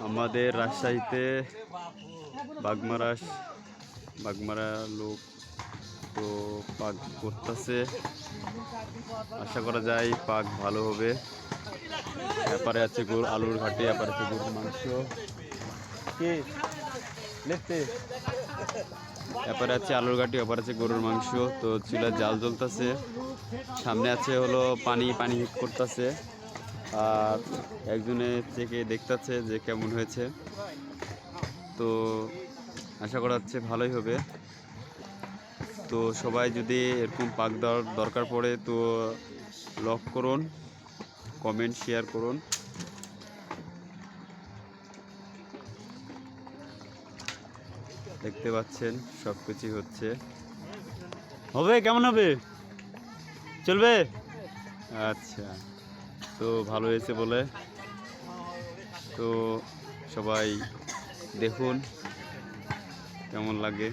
আমাদের রাজশাহীতে বাগমারা লোক তো পাক করতেছে, আশা করা যায় পাক ভালো হবে। এপারে আছে আলুর ঘাটি, এপারে আছে গরুর মাংস, এপারে আছে আলুর ঘাটি, এপারে আছে গরুর মাংস। তো চুলায় জাল জ্বলতেছে, সামনে আছে হলো পানি হিট করতেছে, আর একজনে চেকে দেখতেছে যে কেমন হয়েছে। তো আশা করা হচ্ছে ভালোই হবে। তো সবাই যদি এরকম পাক দেওয়ার দরকার পড়ে তো লক করুন, কমেন্ট শেয়ার করুন। দেখতে পাচ্ছেন সব কিছুই হচ্ছে। হবে কেমন হবে, চলবে? আচ্ছা, তো ভালো হয়েছে বলে তো সবাই দেখুন কেমন লাগে।